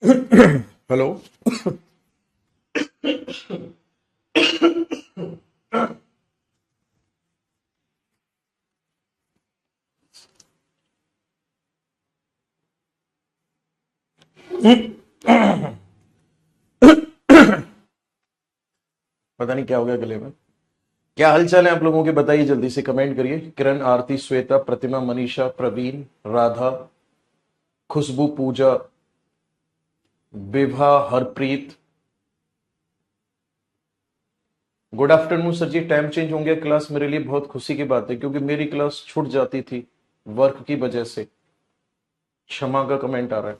Hello. पता नहीं क्या हो गया गले में। क्या हालचाल है आप लोगों के, बताइए जल्दी से कमेंट करिए। Kiran, Aarti, Shweta, Pratima, Manisha, Praveen, Radha, Khushboo, Pooja, Vibha, Harpreet. Good afternoon sir जी। टाइम चेंज हो गया क्लास, मेरे लिए बहुत खुशी की बात है क्योंकि मेरी क्लास छूट जाती थी वर्क की वजह से। क्षमा का कमेंट आ रहा है।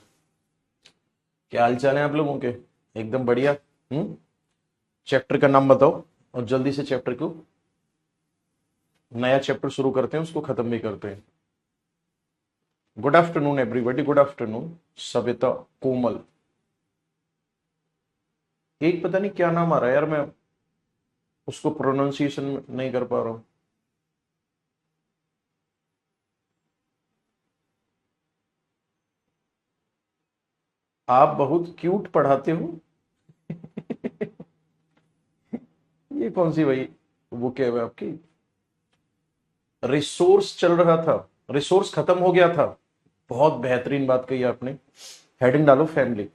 क्या हालचाल है आप लोगों के? एकदम बढ़िया। चैप्टर का नाम बताओ और जल्दी से चैप्टर को, नया चैप्टर शुरू करते हैं, उसको खत्म भी करते हैं। Good afternoon everybody, good afternoon. Savita, Komal, एक पता नहीं क्या नाम आ रहा है यार, मैं उसको प्रोनाउंसिएशन नहीं कर पा रहा हूं। आप बहुत क्यूट पढ़ाते हो। ये कौन सी भाई, वो क्या है आपकी? रिसोर्स चल रहा था, रिसोर्स खत्म हो गया था। बहुत बेहतरीन बात कही आपने। हेडिंग डालो फैमिली।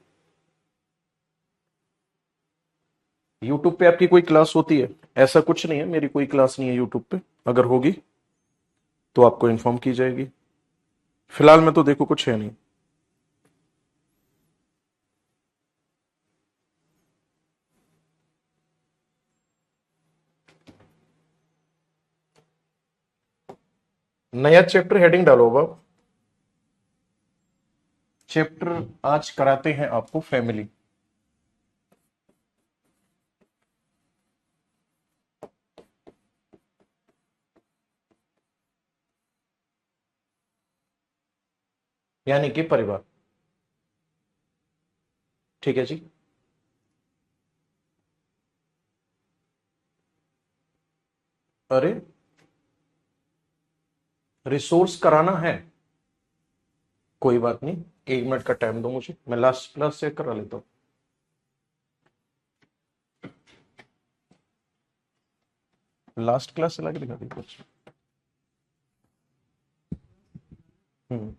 यूट्यूब पे आपकी कोई क्लास होती है? ऐसा कुछ नहीं है, मेरी कोई क्लास नहीं है यूट्यूब पे। अगर होगी तो आपको इन्फॉर्म की जाएगी। फिलहाल में तो देखो कुछ है नहीं। नया चैप्टर हेडिंग डालो अब। चैप्टर आज कराते हैं आपको फैमिली। यानी कि परिवार। ठीक है जी। अरे, रिसोर्स कराना है? कोई बात नहीं, 1 मिनट का टाइम दो मुझे, मैं लास्ट क्लास चेक करा लेता हूँ। लास्ट क्लास चला के दिखा दी कुछ। हम्म,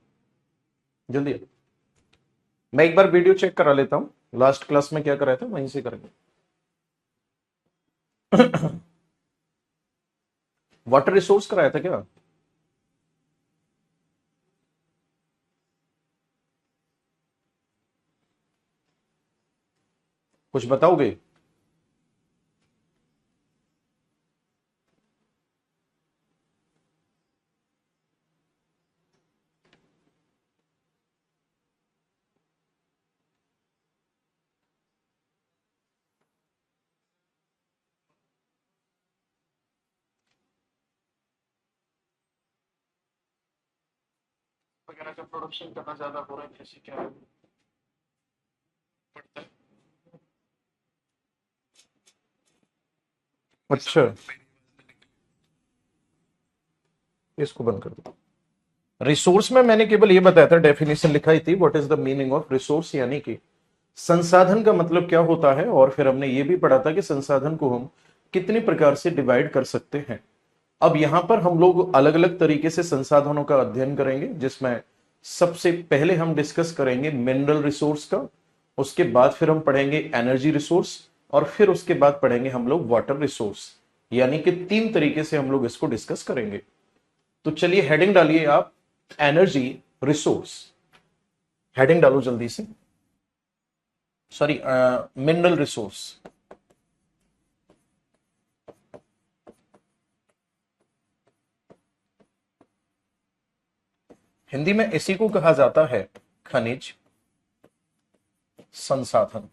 जल्दी। मैं एक बार वीडियो चेक करा लेता हूँ, लास्ट क्लास में क्या कराया था वहीं से करेंगे। वाटर रिसोर्स कराया था क्या? कुछ बताओगे? वगैरह का प्रोडक्शन करना ज्यादा हो रहा है, कैसे क्या पड़ता है? अच्छा, इसको बंद कर दो। रिसोर्स में मैंने केवल ये बताया था, डेफिनेशन लिखाई थी, what is the meaning of resource, यानी कि संसाधन का मतलब क्या होता है। और फिर हमने ये भी पढ़ा था कि संसाधन को हम कितने प्रकार से डिवाइड कर सकते हैं। अब यहां पर हम लोग अलग अलग तरीके से संसाधनों का अध्ययन करेंगे, जिसमें सबसे पहले हम डिस्कस करेंगे मिनरल रिसोर्स का। उसके बाद फिर हम पढ़ेंगे एनर्जी रिसोर्स। और फिर उसके बाद पढ़ेंगे हम लोग वाटर रिसोर्स। यानी कि 3 तरीके से हम लोग इसको डिस्कस करेंगे। तो चलिए हेडिंग डालिए आप, एनर्जी रिसोर्स। हेडिंग डालो जल्दी से। Sorry, mineral resource. हिंदी में इसी को कहा जाता है खनिज संसाधन।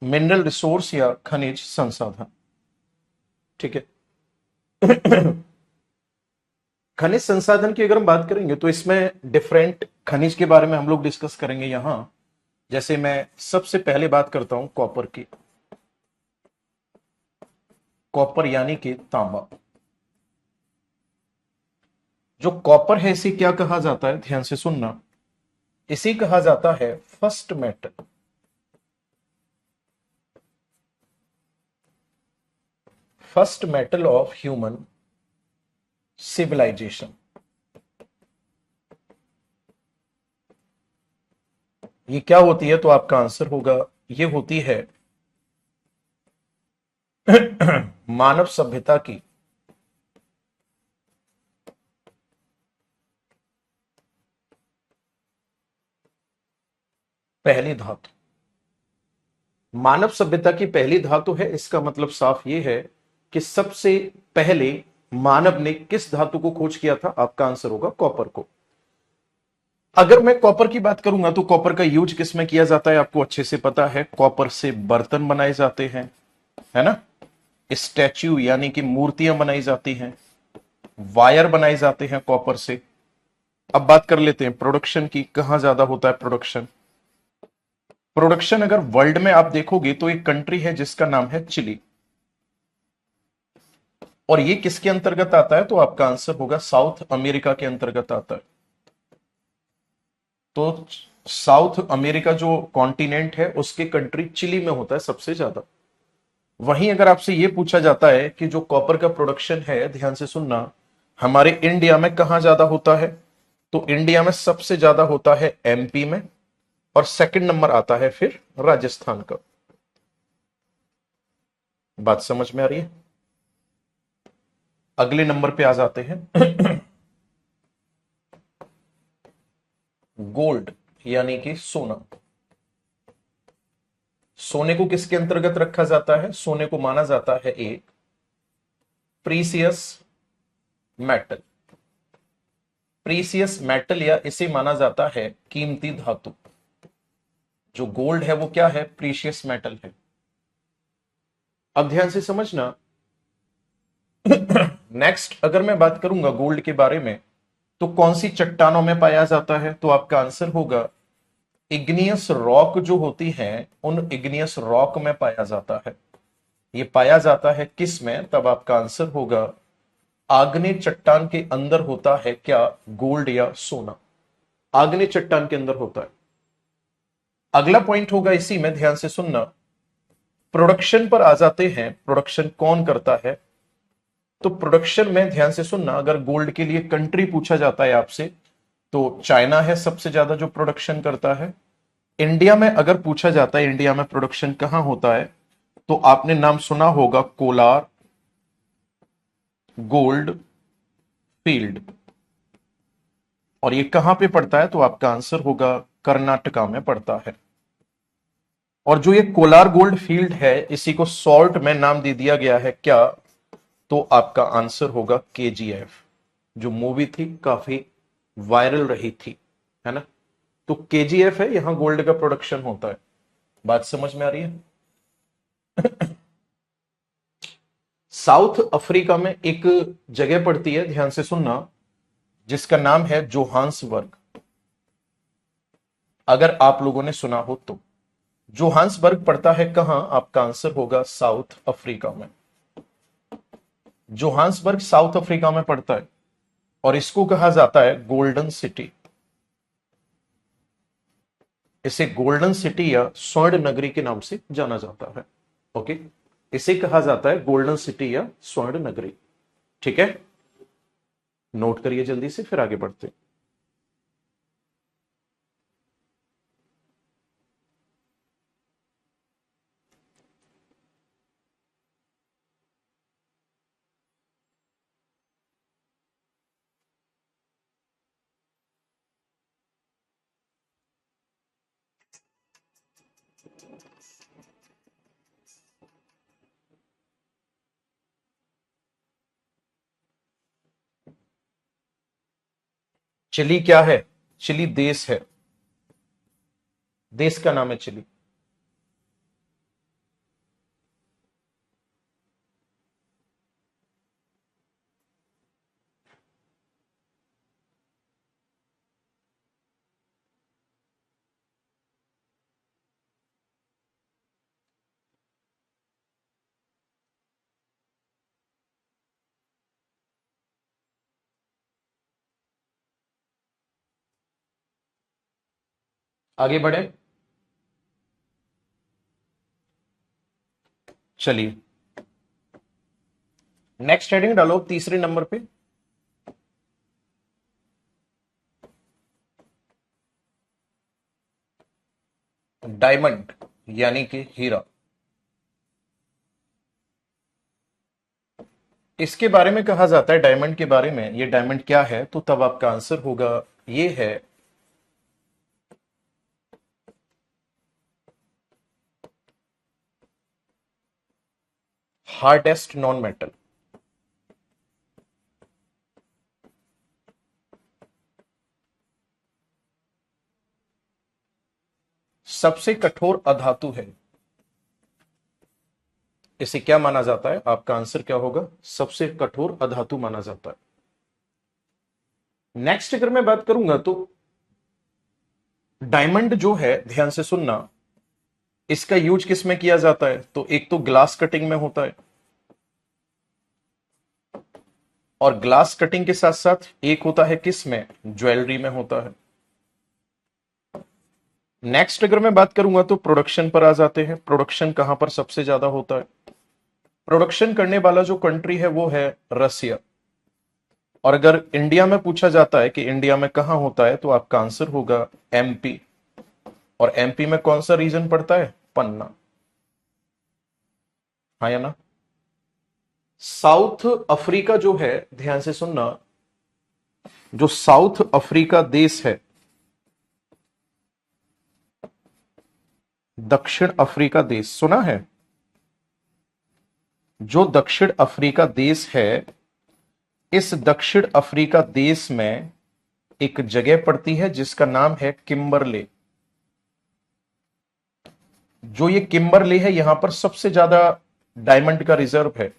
मिनरल रिसोर्स या खनिज संसाधन। ठीक है। खनिज संसाधन की अगर हम बात करेंगे तो इसमें डिफरेंट खनिज के बारे में हम लोग डिस्कस करेंगे यहां। जैसे मैं सबसे पहले बात करता हूं कॉपर की। कॉपर यानी कि तांबा। जो कॉपर है इसे क्या कहा जाता है, ध्यान से सुनना, इसे कहा जाता है first metal. First metal of human civilization. ये क्या होती है, तो आपका आंसर होगा ये होती है मानव सभ्यता की पहली धातु। मानव सभ्यता की पहली धातु है, इसका मतलब साफ ये है कि सबसे पहले मानव ने किस धातु को खोज किया था, आपका आंसर होगा कॉपर को। अगर मैं कॉपर की बात करूंगा तो कॉपर का यूज किस में किया जाता है, आपको अच्छे से पता है, कॉपर से बर्तन बनाए जाते हैं, है ना, स्टैच्यू यानी कि मूर्तियां बनाई जाती हैं, वायर बनाए जाते हैं कॉपर से। अब बात कर लेते हैं प्रोडक्शन की, कहां ज्यादा होता है प्रोडक्शन। प्रोडक्शन अगर वर्ल्ड में आप देखोगे तो एक कंट्री है जिसका नाम है चिली, और ये किसके अंतर्गत आता है, तो आपका आंसर होगा साउथ अमेरिका के अंतर्गत आता है। तो साउथ अमेरिका जो कॉन्टिनेंट है उसके कंट्री चिली में होता है सबसे ज्यादा। वहीं अगर आपसे यह पूछा जाता है कि जो कॉपर का प्रोडक्शन है, ध्यान से सुनना, हमारे इंडिया में कहां ज्यादा होता है, तो इंडिया में सबसे ज्यादा होता है एमपी में, और सेकंड नंबर आता है फिर राजस्थान का। बात समझ में आ रही है। अगले नंबर पे आ जाते हैं गोल्ड यानी कि सोना। सोने को किसके अंतर्गत रखा जाता है, सोने को माना जाता है एक प्रीसियस मेटल। प्रीसियस मेटल या इसे माना जाता है कीमती धातु। जो गोल्ड है वो क्या है, प्रीशियस मेटल है। अब ध्यान से समझना, नेक्स्ट अगर मैं बात करूंगा गोल्ड के बारे में, तो कौन सी चट्टानों में पाया जाता है, तो आपका आंसर होगा इग्नियस रॉक जो होती हैं, उन इग्नियस रॉक में पाया जाता है। ये पाया जाता है किस में, तब आपका आंसर होगा आग्नेय चट्टान के अंदर होता है क्या, गोल्ड या सोना, आग्नेय चट्टान के अंदर होता है। अगला पॉइंट होगा इसी में, ध्यान से सुनना, प्रोडक्शन पर आ जाते हैं, प्रोडक्शन कौन करता है। तो प्रोडक्शन में ध्यान से सुनना, अगर गोल्ड के लिए कंट्री पूछा जाता है आपसे, तो चाइना है सबसे ज्यादा जो प्रोडक्शन करता है। इंडिया में अगर पूछा जाता है इंडिया में प्रोडक्शन कहां होता है, तो आपने नाम सुना होगा कोलार गोल्ड फील्ड, और ये कहां पे पड़ता है, तो आपका आंसर होगा कर्नाटका में पड़ता है। और जो ये कोलार गोल्ड फील्ड है, इसी को सॉल्ट में नाम दे दिया गया है क्या, तो आपका आंसर होगा केजीएफ। जो मूवी थी काफी वायरल रही थी, है ना, तो केजीएफ है, यहां गोल्ड का प्रोडक्शन होता है। बात समझ में आ रही है। साउथ अफ्रीका में एक जगह पड़ती है, ध्यान से सुनना, जिसका नाम है जोहान्सबर्ग। अगर आप लोगों ने सुना हो तो जोहान्सबर्ग पड़ता है कहां, आपका आंसर होगा साउथ अफ्रीका में। जोहान्सबर्ग साउथ अफ्रीका में पड़ता है, और इसको कहा जाता है गोल्डन सिटी। इसे गोल्डन सिटी या स्वर्ण नगरी के नाम से जाना जाता है। ओके, इसे कहा जाता है गोल्डन सिटी या स्वर्ण नगरी। ठीक है, नोट करिए जल्दी से, फिर आगे बढ़ते हैं। चिली क्या है, चिली देश है, देश का नाम है चिली। आगे बढ़े, चलिए नेक्स्ट हेडिंग डालो तीसरे नंबर पे। डायमंड यानी कि हीरा। इसके बारे में कहा जाता है, डायमंड के बारे में, ये डायमंड क्या है, तो तब आपका आंसर होगा ये है हार्डेस्ट नॉन मेटल। सबसे कठोर अधातु है। इसे क्या माना जाता है, आपका आंसर क्या होगा, सबसे कठोर अधातु माना जाता है। नेक्स्ट अगर मैं बात करूंगा तो डायमंड जो है, ध्यान से सुनना, इसका यूज किस में किया जाता है, तो एक तो ग्लास कटिंग में होता है, और ग्लास कटिंग के साथ साथ एक होता है किस में, ज्वेलरी में होता है। नेक्स्ट अगर मैं बात करूंगा तो प्रोडक्शन पर आ जाते हैं। प्रोडक्शन कहां पर सबसे ज्यादा होता है, प्रोडक्शन करने वाला जो कंट्री है वो है रसिया। और अगर इंडिया में पूछा जाता है कि इंडिया में कहां होता है, तो आपका आंसर होगा एमपी। और एमपी में कौन सा रीजन पड़ता है, पन्ना। हाँ या ना। साउथ अफ्रीका जो है, ध्यान से सुनना, जो साउथ अफ्रीका देश है, दक्षिण अफ्रीका देश सुना है, जो दक्षिण अफ्रीका देश है, इस दक्षिण अफ्रीका देश में एक जगह पड़ती है जिसका नाम है किम्बरले। जो ये किम्बरले है, यहां पर सबसे ज्यादा डायमंड का रिजर्व है।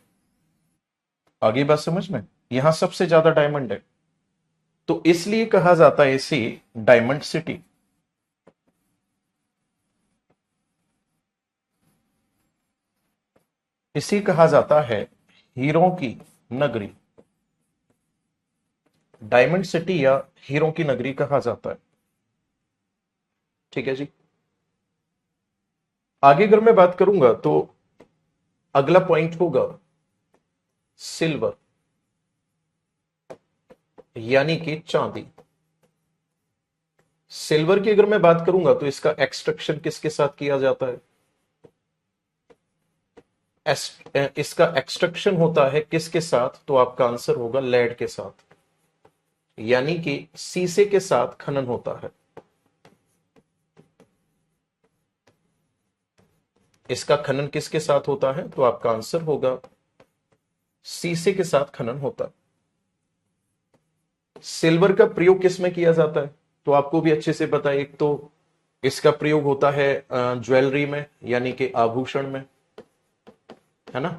आगे बात समझ में, यहां सबसे ज्यादा डायमंड है, तो इसलिए कहा जाता है इसे डायमंड सिटी। इसे कहा जाता है हीरों की नगरी। डायमंड सिटी या हीरों की नगरी कहा जाता है। ठीक है जी। आगे अगर मैं बात करूंगा तो अगला पॉइंट होगा सिल्वर यानी कि चांदी। सिल्वर की अगर मैं बात करूंगा तो इसका एक्सट्रैक्शन किसके साथ किया जाता है, इसका एक्सट्रैक्शन होता है किसके साथ, तो आपका आंसर होगा लेड के साथ, यानी कि सीसे के साथ खनन होता है। इसका खनन किसके साथ होता है, तो आपका आंसर होगा सीसे के साथ खनन होता है। सिल्वर का प्रयोग किस में किया जाता है, तो आपको भी अच्छे से पता है, एक तो इसका प्रयोग होता है ज्वेलरी में यानी कि आभूषण में, है ना।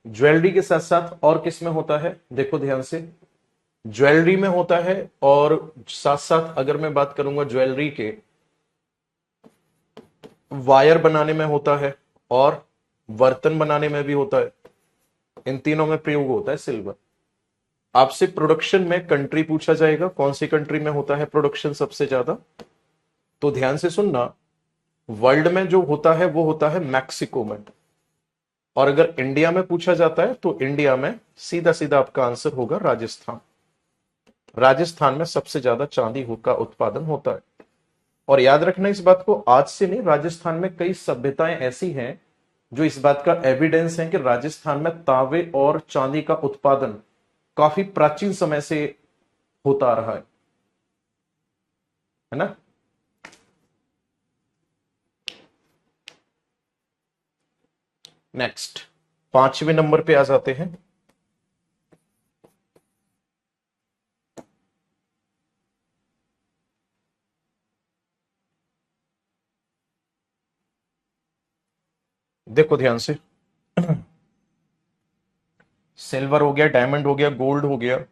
ज्वेलरी के साथ साथ और किस में होता है, देखो ध्यान से, ज्वेलरी में होता है, और साथ साथ अगर मैं बात करूंगा ज्वेलरी के वायर बनाने में होता है, और बर्तन बनाने में भी होता है। इन तीनों में प्रयोग होता है सिल्वर। आपसे प्रोडक्शन में कंट्री पूछा जाएगा, कौन सी कंट्री में होता है प्रोडक्शन सबसे ज्यादा, तो ध्यान से सुनना, वर्ल्ड में जो होता है वो होता है मैक्सिको में। और अगर इंडिया में पूछा जाता है तो इंडिया में सीधा सीधा आपका आंसर होगा राजस्थान। राजस्थान में सबसे ज्यादा चांदी का उत्पादन होता है। और याद रखना इस बात को, आज से नहीं, राजस्थान में कई सभ्यताएं ऐसी हैं जो इस बात का एविडेंस है कि राजस्थान में तांबे और चांदी का उत्पादन काफी प्राचीन समय से होता आ रहा है ना। नेक्स्ट, पांचवें नंबर पे आ जाते हैं। देखो ध्यान से, सिल्वर हो गया, डायमंड हो गया, गोल्ड हो गया,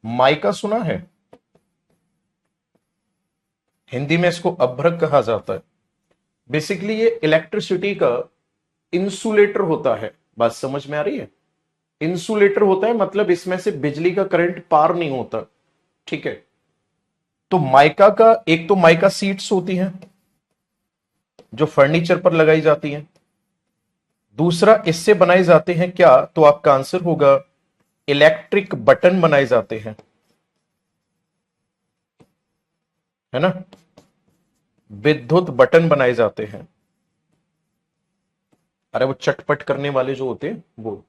माइका सुना है, हिंदी में इसको अभ्रक कहा जाता है। बेसिकली ये इलेक्ट्रिसिटी का इंसुलेटर होता है। बात समझ में आ रही है, इंसुलेटर होता है, मतलब इसमें से बिजली का करंट पार नहीं होता। ठीक है। तो माइका का एक तो माइका सीट्स होती हैं जो फर्नीचर पर लगाई जाती हैं, दूसरा इससे बनाए जाते हैं क्या, तो आपका आंसर होगा इलेक्ट्रिक बटन बनाए जाते हैं, है ना, विद्युत बटन बनाए जाते हैं। अरे वो चटपट करने वाले जो होते हैं वो,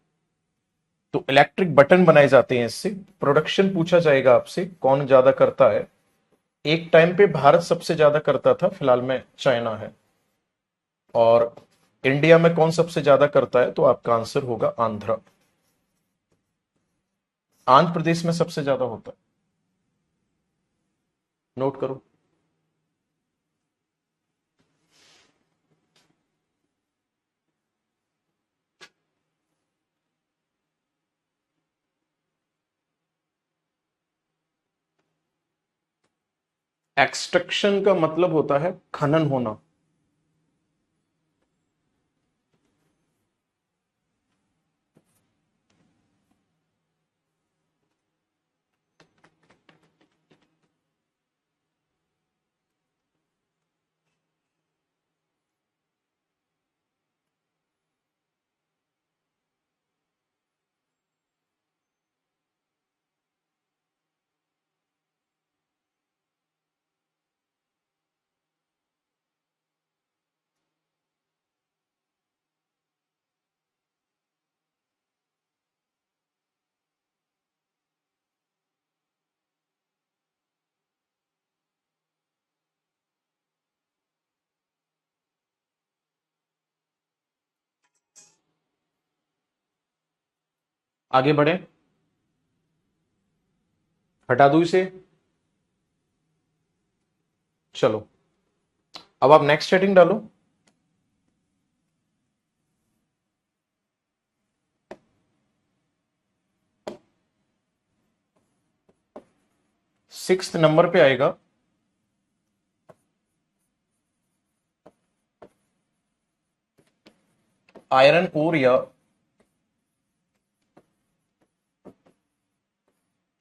तो इलेक्ट्रिक बटन बनाए जाते हैं इससे। प्रोडक्शन पूछा जाएगा आपसे कौन ज्यादा करता है। एक टाइम पे भारत सबसे ज्यादा करता था, फिलहाल में चाइना है। और इंडिया में कौन सबसे ज्यादा करता है, तो आपका आंसर होगा आंध्र। आंध्र प्रदेश में सबसे ज्यादा होता है, नोट करो। एक्सट्रैक्शन का मतलब होता है खनन होना। आगे बढ़े, हटा दू इसे। चलो अब आप नेक्स्ट हेडिंग डालो। सिक्स्थ नंबर पे आएगा आयरन ओर या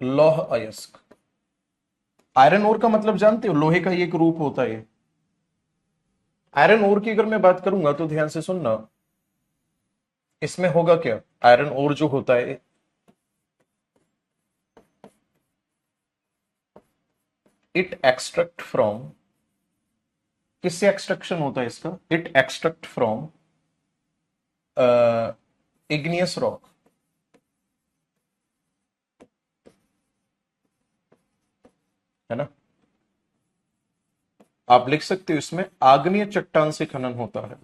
लौह अयस्क। आयरन ओर का मतलब जानते हो, लोहे का ही एक रूप होता है। आयरन ओर की अगर मैं बात करूंगा तो ध्यान से सुनना, इसमें होगा क्या, आयरन ओर जो होता है इट एक्सट्रैक्ट फ्रॉम, किससे एक्सट्रैक्शन होता है इसका, it extract from igneous rock, है ना। आप लिख सकते हो इसमें आग्नेय चट्टान से खनन होता है।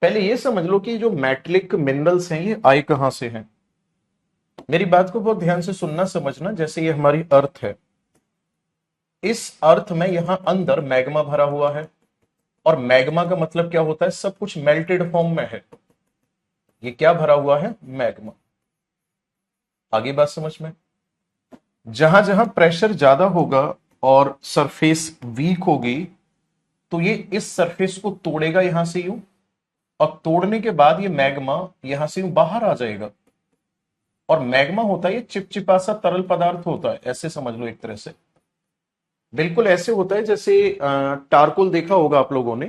पहले ये समझ लो कि जो मेटलिक मिनरल्स हैं ये आए कहां से हैं। मेरी बात को बहुत ध्यान से सुनना समझना, जैसे ये हमारी अर्थ है, इस अर्थ में यहां अंदर मैग्मा भरा हुआ है, और मैग्मा का मतलब क्या होता है, सब कुछ मेल्टेड फॉर्म में है। ये क्या भरा हुआ है, मैग्मा। आगे बात समझ में, जहां जहां प्रेशर ज्यादा होगा और सरफेस वीक होगी, तो ये इस सरफेस को तोड़ेगा यहां से यूं, और तोड़ने के बाद ये मैग्मा यहां से यूं बाहर आ जाएगा। और मैग्मा होता है ये चिपचिपा सा तरल पदार्थ होता है, ऐसे समझ लो एक तरह से। बिल्कुल ऐसे होता है जैसे टारकोल देखा होगा आप लोगों ने,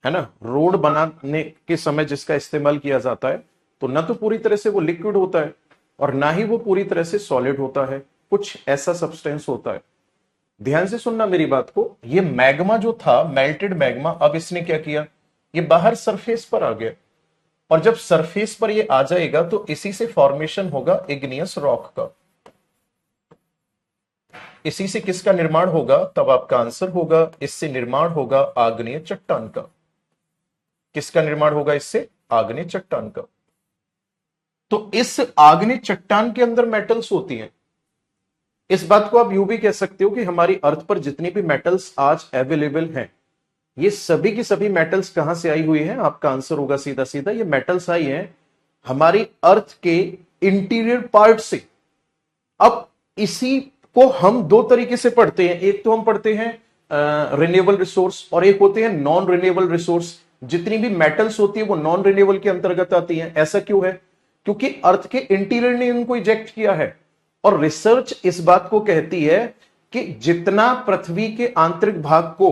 है ना, रोड बनाने के समय जिसका इस्तेमाल किया जाता है, तो ना तो पूरी तरह से वो लिक्विड होता है और ना ही वो पूरी तरह से सॉलिड होता है, कुछ ऐसा सब्सटेंस होता है। ध्यान से सुनना मेरी बात को, ये मैग्मा जो था मेल्टेड मैग्मा, अब इसने क्या किया, ये बाहर सरफेस पर आ गया, और जब सरफेस पर ये आ जाएगा तो इसी से फॉर्मेशन होगा इग्नियस रॉक का। इसी से किसका निर्माण होगा, तब आपका आंसर होगा इससे निर्माण होगा आग्नेय चट्टान का। किसका निर्माण होगा इससे, आग्नेय चट्टान का। तो इस आग्नेय चट्टान के अंदर मेटल्स होती हैं। इस बात को आप यूं भी कह सकते हो कि हमारी अर्थ पर जितनी भी मेटल्स आज अवेलेबल हैं, ये सभी की सभी मेटल्स कहां से आई हुई है, आपका आंसर होगा सीधा सीधा ये मेटल्स आई हैं हमारी अर्थ के इंटीरियर पार्ट से। अब इसी को हम दो तरीके से पढ़ते हैं, एक तो हम पढ़ते हैं रिन्यूएबल रिसोर्स और एक होते हैं नॉन रिन्यूएबल रिसोर्स। जितनी भी मेटल्स होती है वो नॉन रिन्यूएबल के अंतर्गत आती हैं। ऐसा क्यों है? क्योंकि अर्थ के इंटीरियर ने इनको इजेक्ट किया है। और रिसर्च इस बात को कहती है कि जितना पृथ्वी के आंतरिक भाग को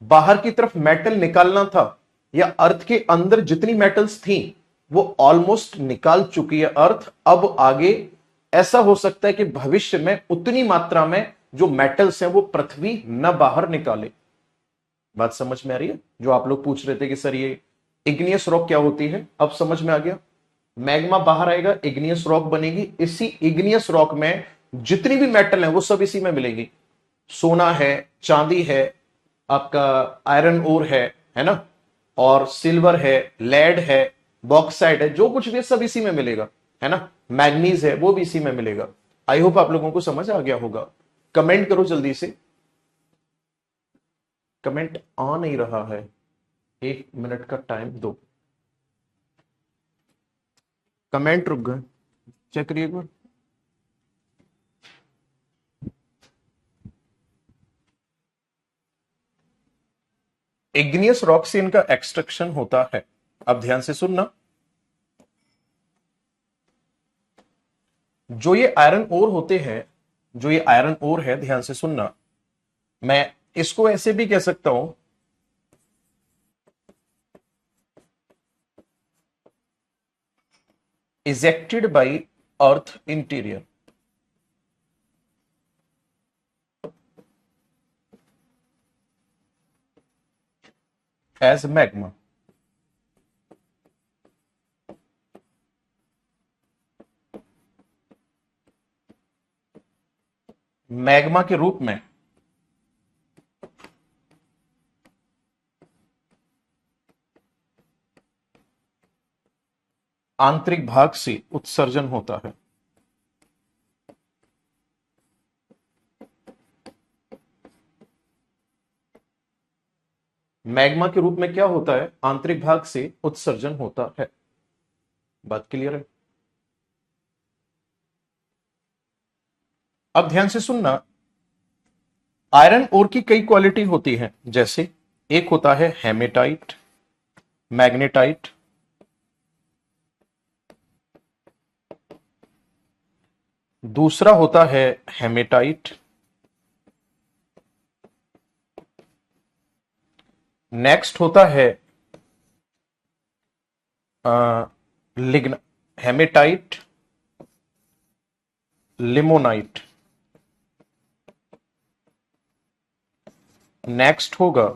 बाहर की तरफ मेटल निकालना था, या अर्थ के अंदर जितनी मेटल्स थी वो ऑलमोस्ट निकाल चुकी है अर्थ। अब आगे ऐसा हो सकता है कि भविष्य में उतनी मात्रा में जो मेटल्स हैं वो पृथ्वी न बाहर निकाले। बात समझ में आ रही है? जो आप लोग पूछ रहे थे कि सर ये इग्नियस रॉक क्या होती है, अब समझ में आ गया। मैग्मा बाहर आएगा, इग्नियस रॉक बनेगी। इसी इग्नियस रॉक में जितनी भी मेटल है वो सब इसी में मिलेगी। सोना है, चांदी है, आपका आयरन ओर है ना, और सिल्वर है, लेड है, बॉक्साइट है, जो कुछ भी है सब इसी में मिलेगा, है ना। मैग्नीज है वो भी इसी में मिलेगा। आई होप आप लोगों को समझ आ गया होगा। कमेंट करो जल्दी से। कमेंट आ नहीं रहा है, 1 मिनट का टाइम दो। कमेंट रुक गए, चेक करिए एक बार। इग्नियस रॉक से इनका एक्सट्रैक्शन होता है। अब ध्यान से सुनना, जो ये आयरन ओर होते हैं, जो ये आयरन ओर है, ध्यान से सुनना, मैं इसको ऐसे भी कह सकता हूं, ejected by earth interior as magma. Magma के रूप में आंतरिक भाग से उत्सर्जन होता है। मैग्मा के रूप में क्या होता है? आंतरिक भाग से उत्सर्जन होता है। बात क्लियर है? अब ध्यान से सुनना, आयरन ओर की कई क्वालिटी होती है। जैसे एक होता है हेमेटाइट, मैग्नेटाइट, दूसरा होता है हेमेटाइट, नेक्स्ट होता है लिग्न हेमेटाइट, लिमोनाइट, नेक्स्ट होगा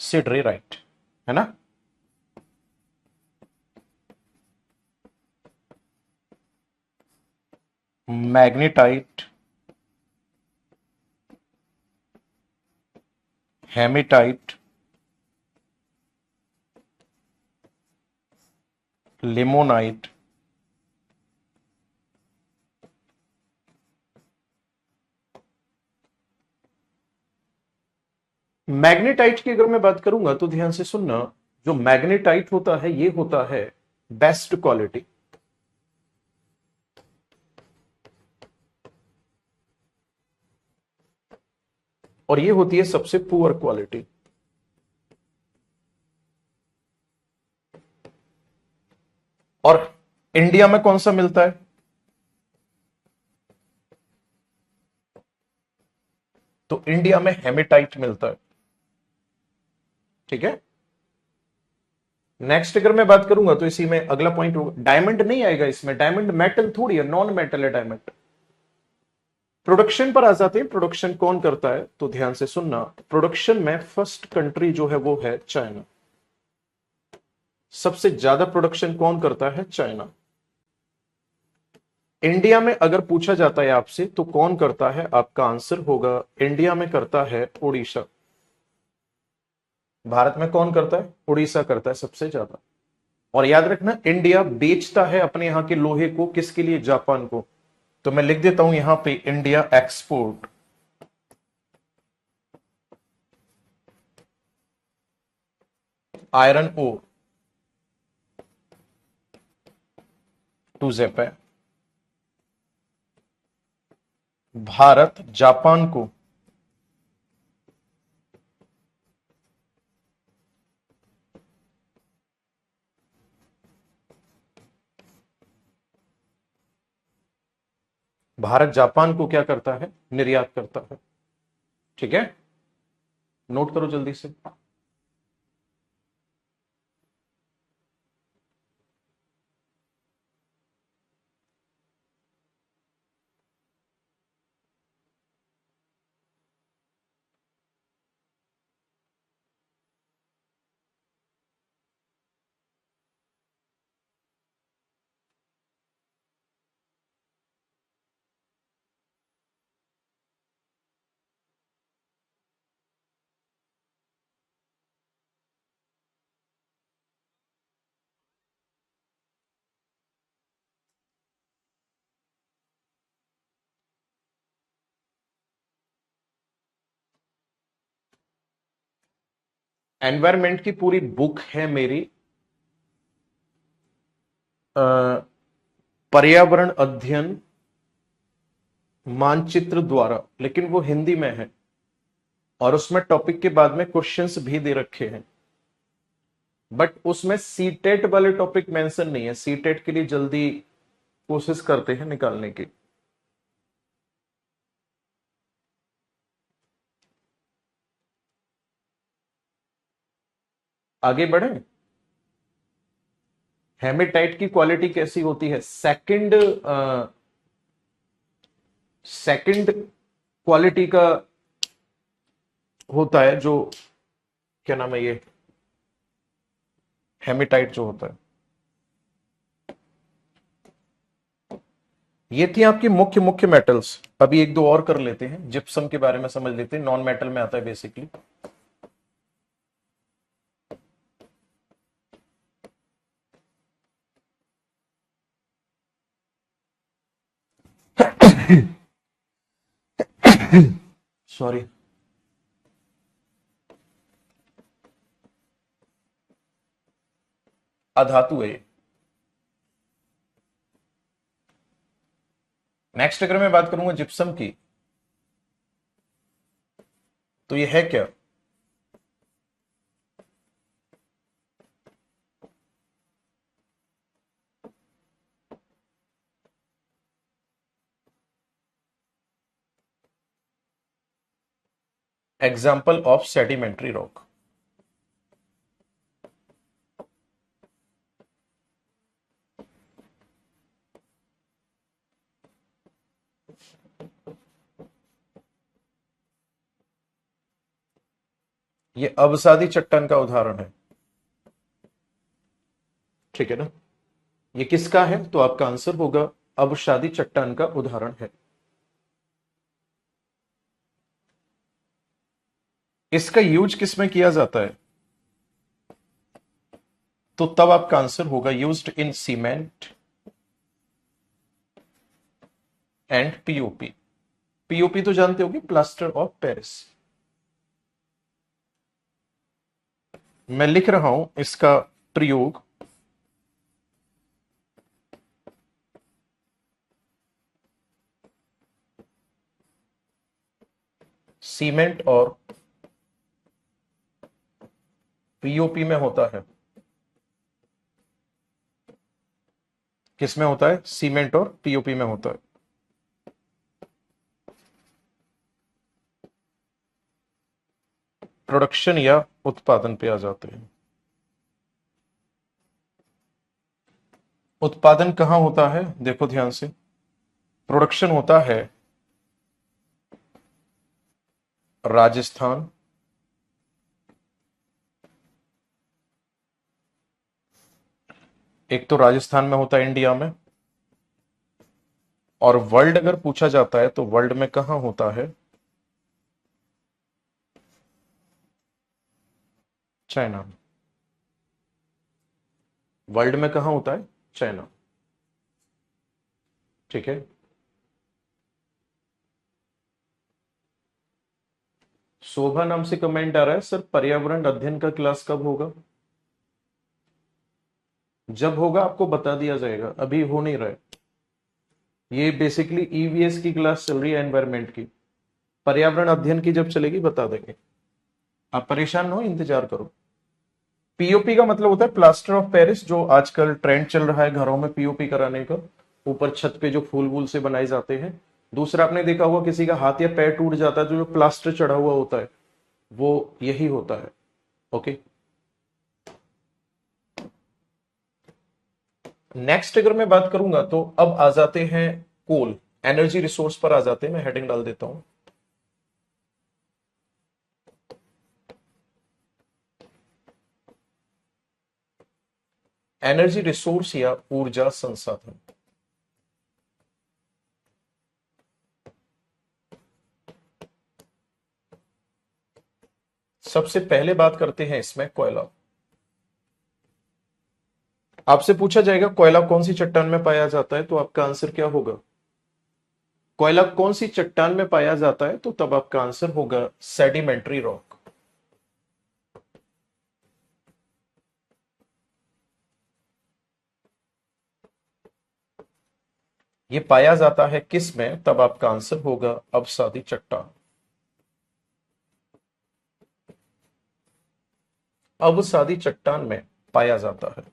सिडरेराइट, है ना। मैग्नेटाइट, हेमेटाइट, लिमोनाइट, मैग्नेटाइट की अगर मैं बात करूंगा तो ध्यान से सुनना, जो मैग्नेटाइट होता है ये होता है बेस्ट क्वालिटी, और ये होती है सबसे पुअर क्वालिटी। और इंडिया में कौन सा मिलता है? तो इंडिया में हेमेटाइट मिलता है। ठीक है। नेक्स्ट अगर मैं बात करूंगा तो इसी में अगला पॉइंट होगा, डायमंड नहीं आएगा इसमें। डायमंड मेटल थोड़ी है, नॉन मेटल है डायमंड। प्रोडक्शन पर आ जाते हैं, प्रोडक्शन कौन करता है तो ध्यान से सुनना, प्रोडक्शन में फर्स्ट कंट्री जो है वो है चाइना। सबसे ज्यादा प्रोडक्शन कौन करता है? चाइना। इंडिया में अगर पूछा जाता है आपसे तो कौन करता है, आपका आंसर होगा इंडिया में करता है उड़ीसा। भारत में कौन करता है? उड़ीसा करता है सबसे ज्यादा। और याद रखना, इंडिया बेचता है अपने यहां के लोहे को किसके लिए? जापान को। तो मैं लिख देता हूं यहां पे India export iron ore to Japan. भारत जापान को भारत जापान को क्या करता है, निर्यात करता है। ठीक है, नोट करो जल्दी से। एनवायरमेंट की पूरी बुक है मेरी, पर्यावरण अध्ययन मानचित्र द्वारा, लेकिन वो हिंदी में है और उसमें टॉपिक के बाद में क्वेश्चंस भी दे रखे हैं, बट उसमें सीटेट वाले टॉपिक मेंशन नहीं है। सीटेट के लिए जल्दी कोशिश करते हैं निकालने की। आगे बढ़े। हेमेटाइट की क्वालिटी कैसी होती है, सेकंड क्वालिटी का होता है, जो क्या नाम है ये, हेमेटाइट जो होता है। ये थी आपकी मुख्य मुख्य मेटल्स। अभी एक दो और कर लेते हैं, जिप्सम के बारे में समझ लेते हैं, नॉन मेटल में आता है बेसिकली। सॉरी। अधातु है ये। नेक्स्ट अगर मैं बात करूंगा जिप्सम की, तो ये है क्या, एग्जाम्पल ऑफ सेडिमेंट्री रॉक। ये अवसादी चट्टान का उदाहरण है। ठीक है ना, ये किसका है, तो आपका आंसर होगा अवसादी चट्टान का उदाहरण है। इसका यूज किसमें किया जाता है, तो तब आपका आंसर होगा used in cement and POP. POP तो जानते होगे, प्लास्टर ऑफ पेरिस। मैं लिख रहा हूं इसका प्रयोग। सीमेंट और पीओपी में होता है। किसमें होता है, सीमेंट और पीओपी में होता है। प्रोडक्शन या उत्पादन पे आ जाते हैं। उत्पादन कहां होता है, देखो ध्यान से। प्रोडक्शन होता है राजस्थान, एक तो राजस्थान में होता है इंडिया में, और वर्ल्ड अगर पूछा जाता है तो वर्ल्ड में कहां होता है, चाइना में। वर्ल्ड में कहां होता है, चाइना। ठीक है, शोभा नाम से कमेंट आ रहा है, सर पर्यावरण अध्ययन का क्लास कब होगा। जब होगा आपको बता दिया जाएगा, अभी हो नहीं रहा है। ये बेसिकली ईवीएस की क्लास चल रही है, एनवायरमेंट की। पर्यावरण अध्ययन की जब चलेगी बता देंगे। आप परेशान हो, इंतजार करो। पीओपी का मतलब होता है प्लास्टर ऑफ पेरिस, जो आजकल ट्रेंड चल रहा है घरों में पीओपी कराने का, ऊपर छत पे जो फूल वूल से बनाए जाते हैं। दूसरा आपने देखा होगा किसी का हाथ या पैर टूट जाता है तो जो प्लास्टर चढ़ा हुआ होता है वो यही होता है। ओके, नेक्स्ट अगर मैं बात करूंगा तो अब आ जाते हैं कोल, एनर्जी रिसोर्स पर आ जाते हैं। मैं हेडिंग डाल देता हूं, एनर्जी रिसोर्स या ऊर्जा संसाधन। सबसे पहले बात करते हैं इसमें कोयला। आपसे पूछा जाएगा कोयला कौन सी चट्टान में पाया जाता है, तो आपका आंसर क्या होगा? कोयला कौन सी चट्टान में पाया जाता है, तो तब आपका आंसर होगा सेडिमेंट्री रॉक। ये पाया जाता है किस में, तब आपका आंसर होगा अवसादी चट्टान। अवसादी चट्टान में पाया जाता है।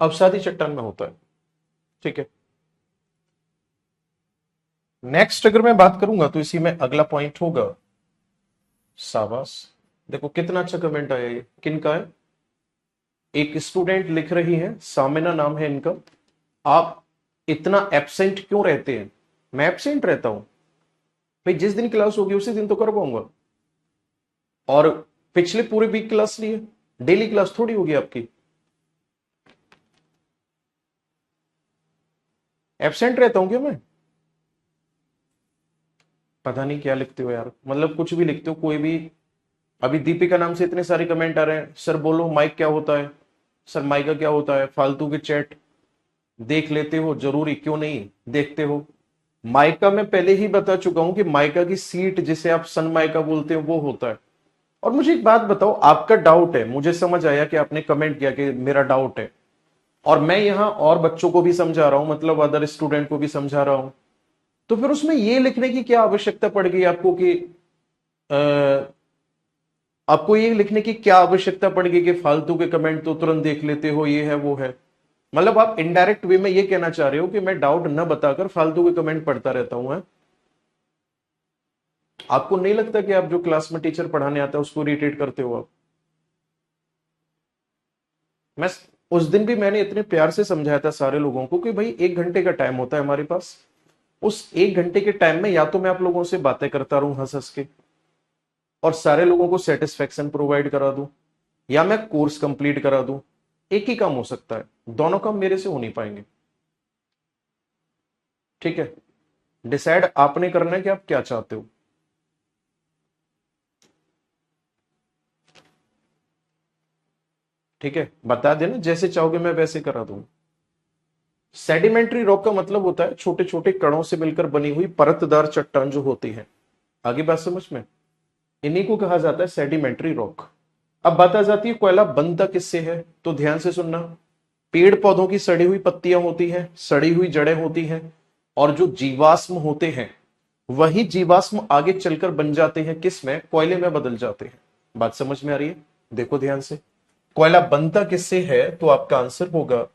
अवसादी चट्टान में होता है। ठीक है, नेक्स्ट अगर मैं बात करूंगा तो इसी में अगला पॉइंट होगा साबास। देखो कितना अच्छा कमेंट आया, ये किनका है? एक स्टूडेंट लिख रही है, सामिना नाम है इनका। आप इतना एब्सेंट क्यों रहते हैं? मैं एब्सेंट रहता हूं भाई, जिस दिन क्लास होगी उसी दिन तो कर पाऊंगा। और पिछले पूरे वीक क्लास ली है, डेली क्लास थोड़ी होगी आपकी। एब्सेंट रहता हूं क्या मैं? पता नहीं क्या लिखते हो यार, मतलब कुछ भी लिखते हो कोई भी। अभी दीपिका नाम से इतने सारे कमेंट आ रहे हैं, सर बोलो माइक क्या होता है, सर माइका क्या होता है, फालतू के चैट देख लेते हो, जरूरी क्यों नहीं देखते हो? माइका मैं पहले ही बता चुका हूं कि माइका की सीट जिसे आप सन माइका बोलते हो वो होता है। और मुझे एक बात बताओ, आपका डाउट है, मुझे समझ आया कि आपने कमेंट किया कि मेरा डाउट है, और मैं यहां और बच्चों को भी समझा रहा हूं, मतलब अदर स्टूडेंट को भी समझा रहा हूं, तो फिर उसमें यह लिखने की क्या आवश्यकता पड़ गई आपको कि आपको ये लिखने की क्या आवश्यकता पड़ गई कि फालतू के कमेंट तो तुरंत देख लेते हो, ये है वो है? मतलब आप इनडायरेक्ट वे में ये कहना चाह रहे हो कि मैं डाउट न बताकर फालतू के कमेंट पढ़ता रहता हूं, है? आपको नहीं लगता कि आप जो क्लास में टीचर पढ़ाने आता है उसको इरिटेट करते हो आप? मैं उस दिन भी मैंने इतने प्यार से समझाया था सारे लोगों को कि भाई 1 घंटे का टाइम होता है हमारे पास। उस 1 घंटे के टाइम में या तो मैं आप लोगों से बातें करता रहूं हंस हंस के और सारे लोगों को सेटिस्फेक्शन प्रोवाइड करा दूं, या मैं कोर्स कंप्लीट करा दूं। एक ही काम हो सकता है, दोनों काम मेरे से हो नहीं पाएंगे। ठीक है, डिसाइड आपने करना है कि आप क्या चाहते हो। ठीक है, बता देना, जैसे चाहोगे मैं वैसे करा दूंगा। सेडिमेंट्री रॉक का मतलब होता है छोटे छोटे कणों से मिलकर बनी हुई परतदार चट्टान जो होती है। आगे बात समझ में? इन्हीं को कहा जाता है सेडिमेंट्री रॉक। अब बात आ जाती है कोयला बनता किससे है, तो ध्यान से सुनना। पेड़ पौधों की सड़ी हुई पत्तियां होती हैं, सड़ी हुई जड़ें होती हैं, और जो जीवाश्म होते हैं वही जीवाश्म आगे चलकर बन जाते हैं किस में, कोयले में बदल जाते हैं। बात समझ में आ रही है? देखो ध्यान से, कोयला बनता किससे है, तो आपका आंसर होगा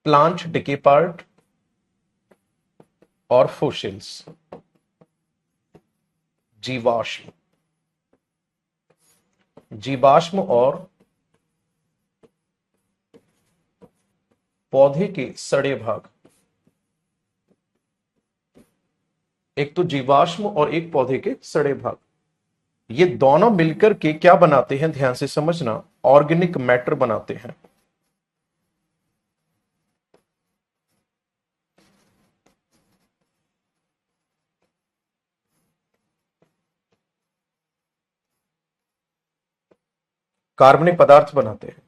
प्लांट डिके पार्ट और फोसिल्स, जीवाश्म। जीवाश्म और पौधे के सड़े भाग। एक तो जीवाश्म और एक पौधे के सड़े भाग, ये दोनों मिलकर के क्या बनाते हैं, ध्यान से समझना, ऑर्गेनिक मैटर बनाते हैं। कार्बनिक पदार्थ बनाते हैं।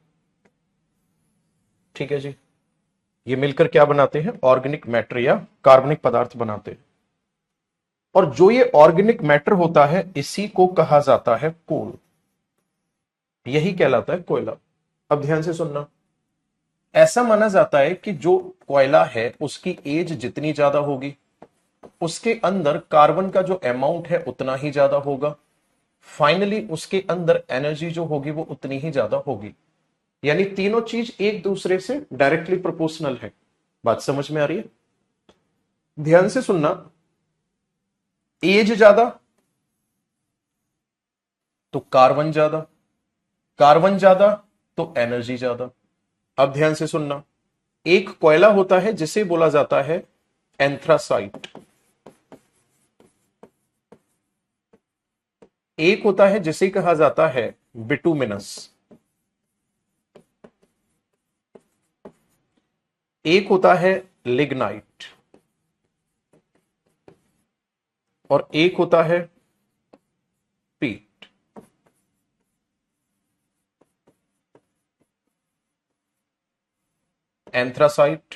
ठीक है जी, ये मिलकर क्या बनाते हैं, ऑर्गेनिक मैटर या कार्बनिक पदार्थ बनाते हैं। और जो ये ऑर्गेनिक मैटर होता है इसी को कहा जाता है कोल, यही कहलाता है कोयला। अब ध्यान से सुनना, ऐसा माना जाता है कि जो कोयला है उसकी एज जितनी ज्यादा होगी उसके अंदर कार्बन का जो अमाउंट है उतना ही ज्यादा होगा, फाइनली उसके अंदर एनर्जी जो होगी वो उतनी ही ज्यादा होगी। यानी तीनों चीज एक दूसरे से डायरेक्टली प्रोपोर्शनल है। बात समझ में आ रही है? ध्यान से सुनना, एज ज्यादा तो कार्बन ज्यादा, कार्बन ज्यादा तो एनर्जी ज्यादा। अब ध्यान से सुनना, एक कोयला होता है जिसे बोला जाता है एंथ्रासाइट, एक होता है जिसे कहा जाता है बिटुमिनस, एक होता है लिग्नाइट और एक होता है पीट। एंथ्रासाइट,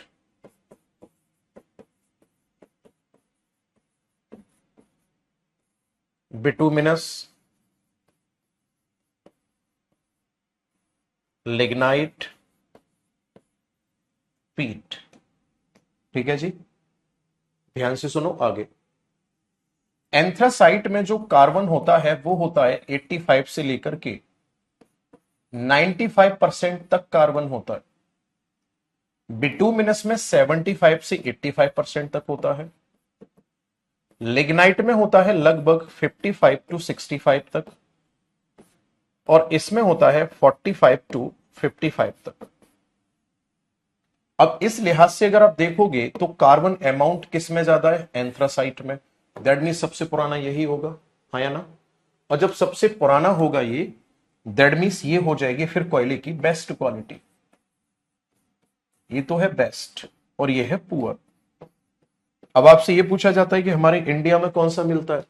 बिटुमिनस, लिग्नाइट, पीट। ठीक है जी, ध्यान से सुनो आगे। एंथ्रासाइट में जो कार्बन होता है वो होता है 85 से लेकर के 95% तक कार्बन होता है। बिटुमिनस में 75 से 85% तक होता है। लिग्नाइट में होता है लगभग 55 टू 65 तक और इसमें होता है 45 टू 55 तक। अब इस लिहाज से अगर आप देखोगे तो कार्बन अमाउंट किस में ज्यादा है? एंथ्रासाइट में। दैट मीन सबसे पुराना यही होगा, हाँ या ना? और जब सबसे पुराना होगा ये, दैट मीन्स ये हो जाएगी फिर कोयले की बेस्ट क्वालिटी। ये तो है बेस्ट और ये है पुअर। अब आपसे ये पूछा जाता है कि हमारे इंडिया में कौन सा मिलता है,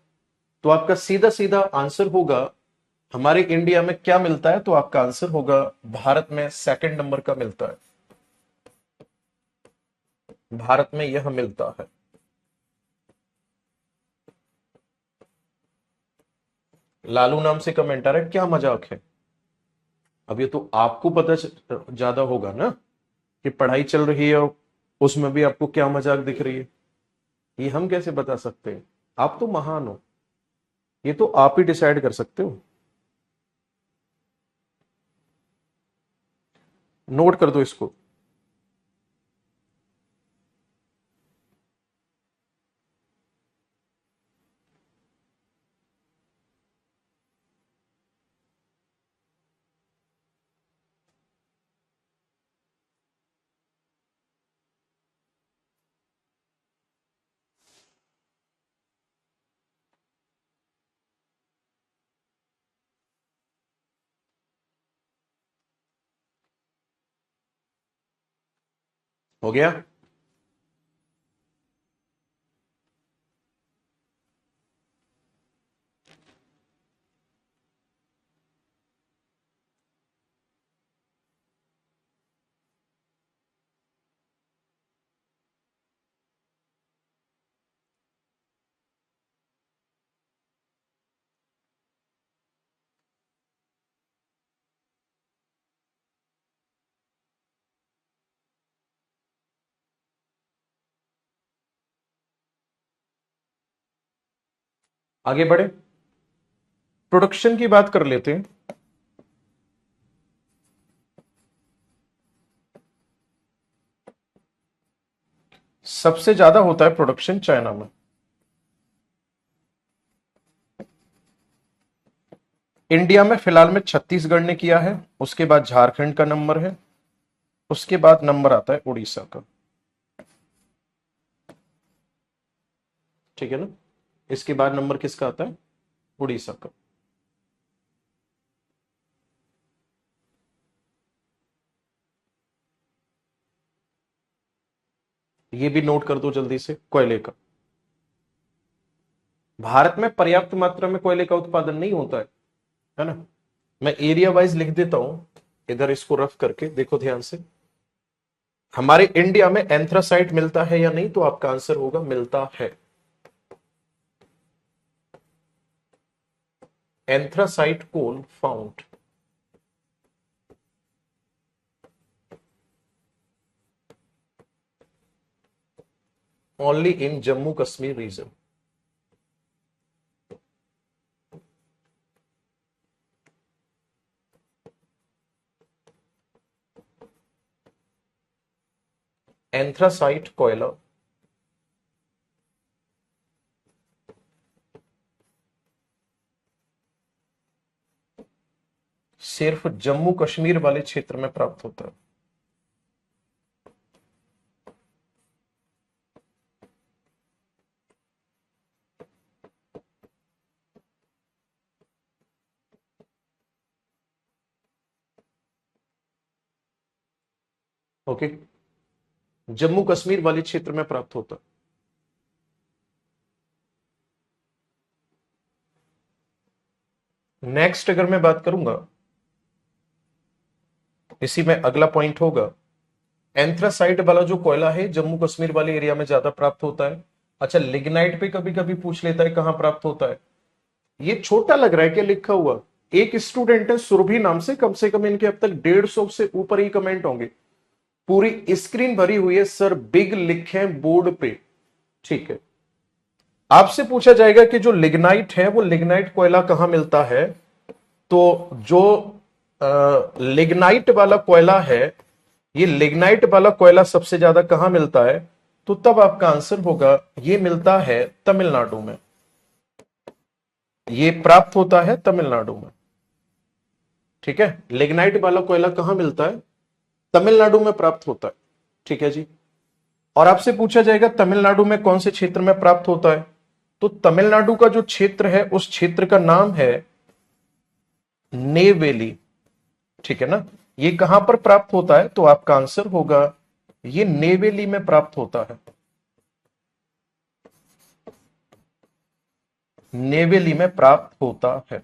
तो आपका सीधा सीधा आंसर होगा हमारे इंडिया में क्या मिलता है, तो आपका आंसर होगा भारत में सेकंड नंबर का मिलता है। भारत में यह मिलता है। लालू नाम से कमेंट आ रहा है, क्या मजाक है? अब ये तो आपको पता ज्यादा होगा ना कि पढ़ाई चल रही है और उसमें भी आपको क्या मजाक दिख रही है, ये हम कैसे बता सकते हैं? आप तो महान हो, ये तो आप ही डिसाइड कर सकते हो। नोट कर दो इसको। हो गया? आगे बढ़े, प्रोडक्शन की बात कर लेते हैं। सबसे ज्यादा होता है प्रोडक्शन चाइना में। इंडिया में फिलहाल में छत्तीसगढ़ ने किया है, उसके बाद झारखंड का नंबर है, उसके बाद नंबर आता है उड़ीसा का। ठीक है ना? इसके बाद नंबर किसका आता है? उड़ीसा का। ये भी नोट कर दो जल्दी से, कोयले का। भारत में पर्याप्त मात्रा में कोयले का उत्पादन नहीं होता है ना? मैं एरिया वाइज लिख देता हूं, इधर इसको रफ करके देखो ध्यान से। हमारे इंडिया में एंथ्रासाइट मिलता है या नहीं, तो आपका आंसर होगा मिलता है। Anthracite coal found only in Jammu Kashmir region. Anthracite कोयला सिर्फ जम्मू कश्मीर वाले क्षेत्र में प्राप्त होता है। ओके, जम्मू कश्मीर वाले क्षेत्र में प्राप्त होता है। नेक्स्ट अगर मैं बात करूंगा, इसी में अगला पॉइंट होगा, एंथ्रासाइट वाला जो कोयला है जम्मू कश्मीर वाले एरिया में ज्यादा प्राप्त होता है। अच्छा, लिग्नाइट पे कभी कभी पूछ लेता है कहां प्राप्त होता है। ये छोटा लग रहा है क्या लिखा हुआ? एक स्टूडेंट है सुरभि नाम से कम इनके अब तक 150 से ऊपर ही कमेंट होंगे। पूरी स्क्रीन भरी हुई है सर, बिग लिखे बोर्ड पे। ठीक है, आपसे पूछा जाएगा कि जो लिग्नाइट है वो लिग्नाइट कोयला कहां मिलता है। तो जो लिग्नाइट वाला कोयला है, ये लिग्नाइट वाला कोयला सबसे ज्यादा कहां मिलता है, तो तब आपका आंसर होगा ये मिलता है तमिलनाडु में। ये प्राप्त होता है तमिलनाडु में। ठीक है, लिग्नाइट वाला कोयला कहां मिलता है? तमिलनाडु में प्राप्त होता है। ठीक है जी। और आपसे पूछा जाएगा तमिलनाडु में कौन से क्षेत्र में प्राप्त होता है, तो तमिलनाडु का जो क्षेत्र है उस क्षेत्र का नाम है नेवेली। ठीक है ना, ये कहां पर प्राप्त होता है, तो आपका आंसर होगा ये नेवेली में प्राप्त होता है। नेवेली में प्राप्त होता है।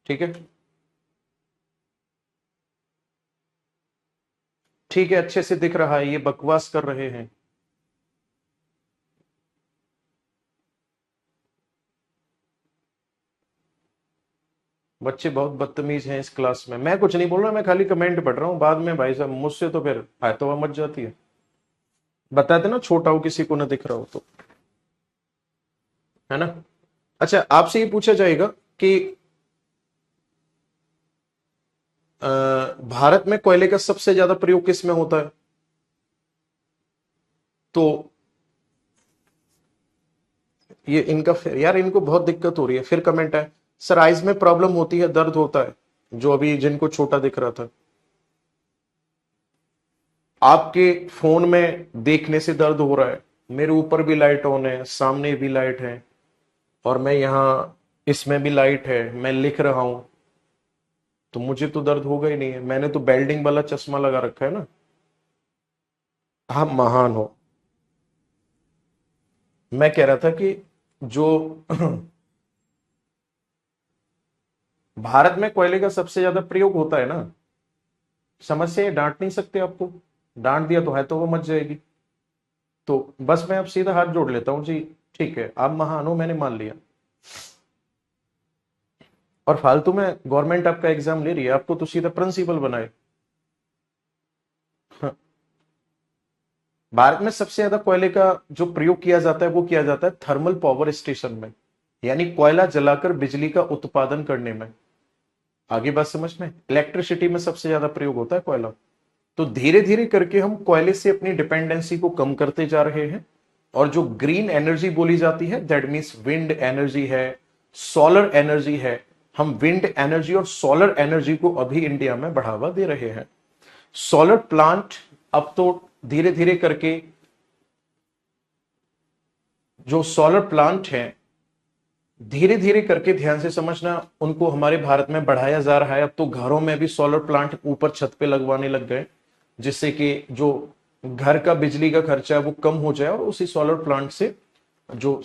ठीक है, ठीक है, अच्छे से दिख रहा है, ये बकवास कर रहे हैं। बच्चे बहुत बदतमीज हैं इस क्लास में। मैं कुछ नहीं बोल रहा, मैं खाली कमेंट पढ़ रहा हूं। बाद में भाई साहब मुझसे तो फिर हाय तो मच जाती है। बताते ना, छोटा हो किसी को ना दिख रहा हो तो, है ना। अच्छा, आपसे ये पूछा जाएगा कि भारत में कोयले का सबसे ज्यादा प्रयोग किस में होता है, तो ये इनका फिर यार इनको बहुत दिक्कत हो रही है। फिर कमेंट है सर आइज में प्रॉब्लम होती है, दर्द होता है, जो अभी जिनको छोटा दिख रहा था। आपके फोन में देखने से दर्द हो रहा है, मेरे ऊपर भी लाइट ऑन है, सामने भी लाइट है, और मैं यहां इसमें भी लाइट है, मैं लिख रहा हूं, तो मुझे तो दर्द होगा ही नहीं है। मैंने तो बेल्डिंग वाला चश्मा लगा रखा है ना। आप महान हो। मैं कह रहा था कि जो भारत में कोयले का सबसे ज्यादा प्रयोग होता है ना, समझ से ये डांट नहीं सकते आपको। डांट दिया तो है तो वो मच जाएगी। तो बस मैं अब सीधा हाथ जोड़ लेता हूं जी, ठीक है आप महान हो, मैंने मान लिया। और फालतू में गवर्नमेंट आपका एग्जाम ले रही है, आपको तो सीधा प्रिंसिपल बनाए। हाँ। भारत में सबसे ज्यादा कोयले का जो प्रयोग किया जाता है वो किया जाता है थर्मल पावर स्टेशन में, यानी कोयला जलाकर बिजली का उत्पादन करने में। आगे बात समझ में, इलेक्ट्रिसिटी में सबसे ज्यादा प्रयोग होता है कोयला। तो धीरे धीरे करके हम कोयले से अपनी डिपेंडेंसी को कम करते जा रहे हैं। और जो ग्रीन एनर्जी बोली जाती है, दैट मीन्स विंड एनर्जी है, सोलर एनर्जी है, हम विंड एनर्जी और सोलर एनर्जी को अभी इंडिया में बढ़ावा दे रहे हैं। सोलर प्लांट अब तो धीरे धीरे करके, जो सोलर प्लांट हैं धीरे धीरे करके, ध्यान से समझना, उनको हमारे भारत में बढ़ाया जा रहा है। अब तो घरों में भी सोलर प्लांट ऊपर छत पे लगवाने लग गए, जिससे कि जो घर का बिजली का खर्चा है वो कम हो जाए, और उसी सोलर प्लांट से जो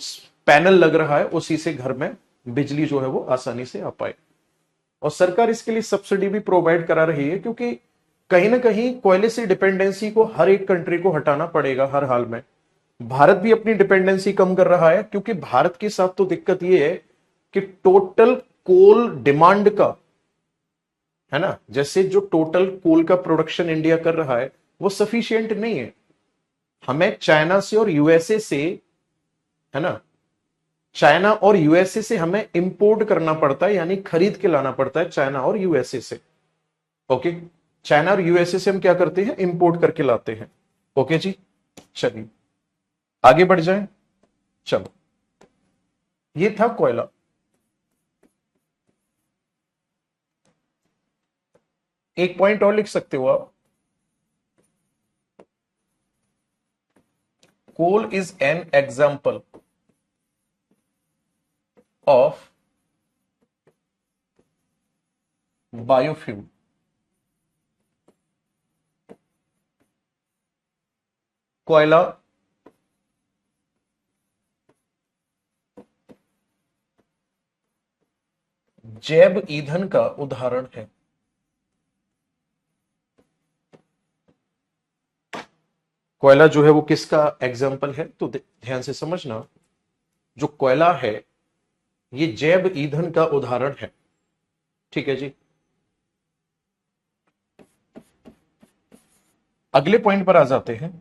पैनल लग रहा है उसी से घर में बिजली जो है वो आसानी से आ पाए। और सरकार इसके लिए सब्सिडी भी प्रोवाइड करा रही है, क्योंकि कहीं ना कहीं कोयले से डिपेंडेंसी को हर एक कंट्री को हटाना पड़ेगा हर हाल में। भारत भी अपनी डिपेंडेंसी कम कर रहा है, क्योंकि भारत के साथ तो दिक्कत यह है कि टोटल कोल डिमांड का, है ना, जैसे जो टोटल कोल का प्रोडक्शन इंडिया कर रहा है वो सफिशिएंट नहीं है। हमें चाइना से और यूएसए से, है ना, चाइना और यूएसए से हमें इंपोर्ट करना पड़ता है, यानी खरीद के लाना पड़ता है चाइना और यूएसए से। ओके, चाइना और यूएसए से हम क्या करते हैं, इंपोर्ट करके लाते हैं। ओके जी, चलिए आगे बढ़ जाएं। चलो, ये था कोयला। एक पॉइंट और लिख सकते हो आप, coal is an example of biofuel. कोयला जैव ईंधन का उदाहरण है। कोयला जो है वो किसका एग्जाम्पल है, तो ध्यान से समझना, जो कोयला है ये जैव ईंधन का उदाहरण है। ठीक है जी, अगले पॉइंट पर आ जाते हैं।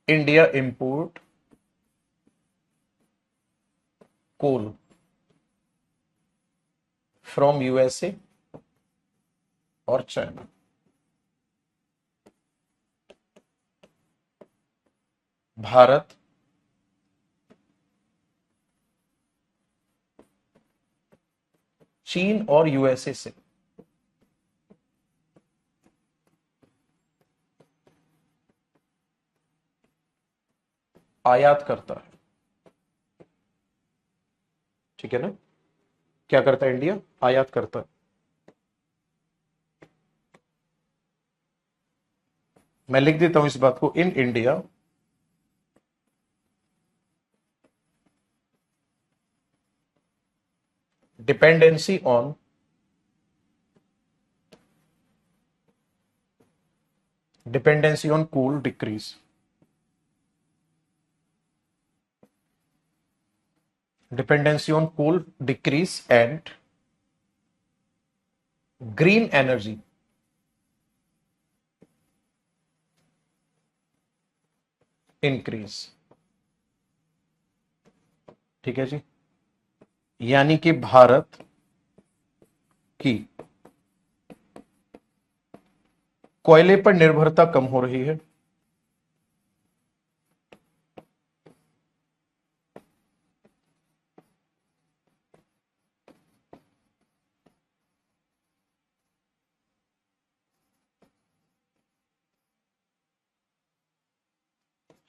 India import coal from USA और चाइना। भारत चीन और यूएसए से आयात करता है। ठीक है ना, क्या करता है इंडिया, आयात करता है। मैं लिख देता हूं इस बात को, in India dependency on coal decrease। dependency on coal decrease and green energy increase। ठीक है जी, यानी कि भारत की कोयले पर निर्भरता कम हो रही है।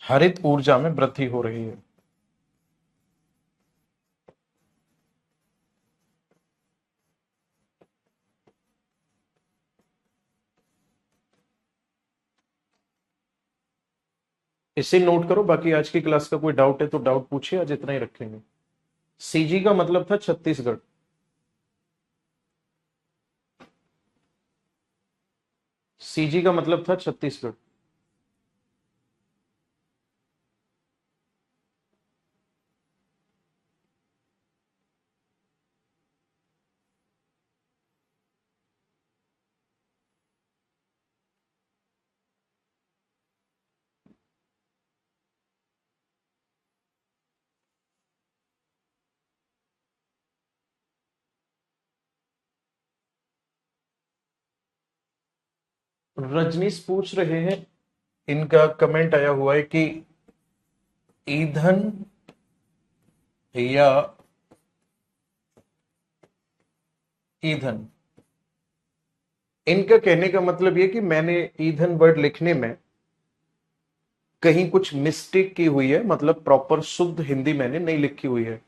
हरित ऊर्जा में वृद्धि हो रही है। इसे नोट करो, बाकी आज की क्लास का कोई डाउट है तो डाउट पूछिए, आज इतना ही रखेंगे। सीजी का मतलब था छत्तीसगढ़। सीजी का मतलब था छत्तीसगढ़। रजनीश पूछ रहे हैं, इनका कमेंट आया हुआ है कि ईंधन या ईंधन, इनका कहने का मतलब यह कि मैंने ईंधन वर्ड लिखने में कहीं कुछ मिस्टेक की हुई है, मतलब प्रॉपर शुद्ध हिंदी मैंने नहीं लिखी हुई है।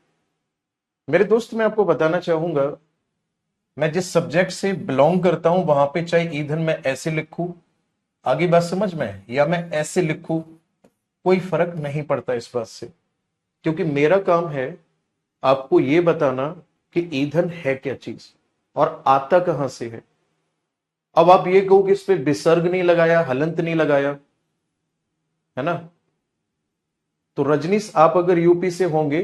मेरे दोस्त, मैं आपको बताना चाहूंगा, मैं जिस सब्जेक्ट से बिलोंग करता हूं वहां पे चाहे ईंधन मैं ऐसे लिखूं, आगे बात समझ में, या मैं ऐसे लिखूं, कोई फर्क नहीं पड़ता इस बात से, क्योंकि मेरा काम है आपको यह बताना कि ईंधन है क्या चीज और आता कहां से है। अब आप ये कहो कि इस पे विसर्ग नहीं लगाया, हलंत नहीं लगाया, है ना, तो रजनीश आप अगर यूपी से होंगे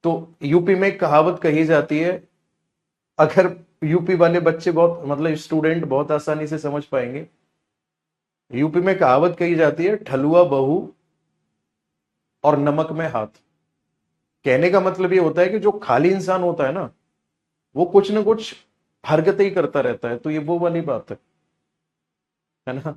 तो यूपी में एक कहावत कही जाती है, अगर यूपी वाले बच्चे बहुत मतलब स्टूडेंट बहुत आसानी से समझ पाएंगे। यूपी में कहावत कही जाती है, ठलुआ बहू और नमक में हाथ। कहने का मतलब ये होता है कि जो खाली इंसान होता है ना, वो कुछ ना कुछ हरकतें ही करता रहता है, तो ये वो वाली बात है ना।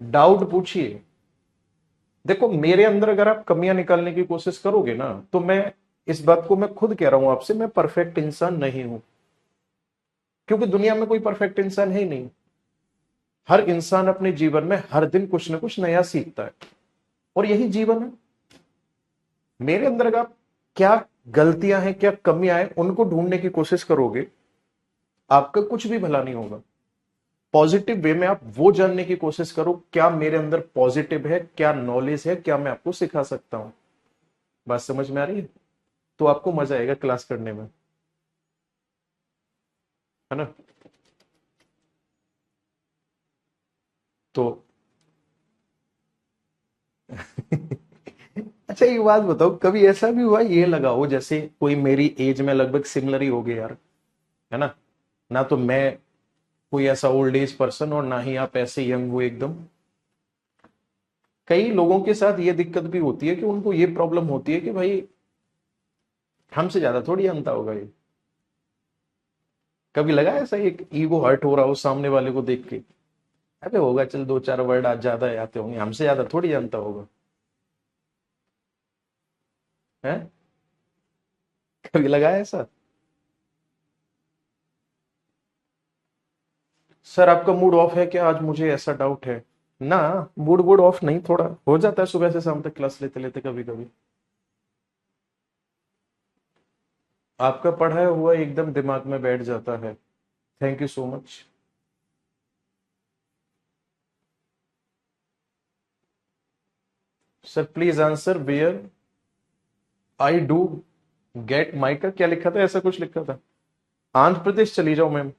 डाउट पूछिए। देखो मेरे अंदर अगर आप कमियां निकालने की कोशिश करोगे ना, तो मैं इस बात को मैं खुद कह रहा हूं आपसे, मैं परफेक्ट इंसान नहीं हूं, क्योंकि दुनिया में कोई परफेक्ट इंसान है ही नहीं। हर इंसान अपने जीवन में हर दिन कुछ ना कुछ नया सीखता है, और यही जीवन है। मेरे अंदर अगर आप क्या गलतियां हैं, क्या कमियां हैं, उनको ढूंढने की कोशिश करोगे, आपका कुछ भी भला नहीं होगा। पॉजिटिव वे में आप वो जानने की कोशिश करो, क्या मेरे अंदर पॉजिटिव है, क्या नॉलेज है, क्या मैं आपको सिखा सकता हूं। बात समझ में आ रही है? तो आपको मजा आएगा क्लास करने में, है ना। तो अच्छा एक बात बताओ, कभी ऐसा भी हुआ ये लगा हो जैसे कोई मेरी एज में लगभग सिमिलर ही हो गए यार, है ना, ना तो मैं कोई ऐसा ओल्ड एज पर्सन और ना ही आप ऐसे यंग हो एकदम। कई लोगों के साथ ये दिक्कत भी होती है कि उनको ये प्रॉब्लम होती है कि भाई हमसे ज्यादा थोड़ी अंता होगा ये। कभी लगा ऐसा एक ईगो हर्ट हो रहा हो सामने वाले को देख के, अरे होगा चल दो चार वर्ड आज ज्यादा आते होंगे, हमसे ज्यादा थोड़ी जानता होगा, है। कभी लगा ऐसा? सर आपका मूड ऑफ है क्या आज, मुझे ऐसा डाउट है ना। मूड वूड ऑफ नहीं, थोड़ा हो जाता है सुबह से शाम तक क्लास लेते लेते कभी कभी। आपका पढ़ाया हुआ एकदम दिमाग में बैठ जाता है। Thank you so much. Sir please answer where I do get mica, क्या लिखा था, ऐसा कुछ लिखा था। आंध्र प्रदेश चली जाओ मैम,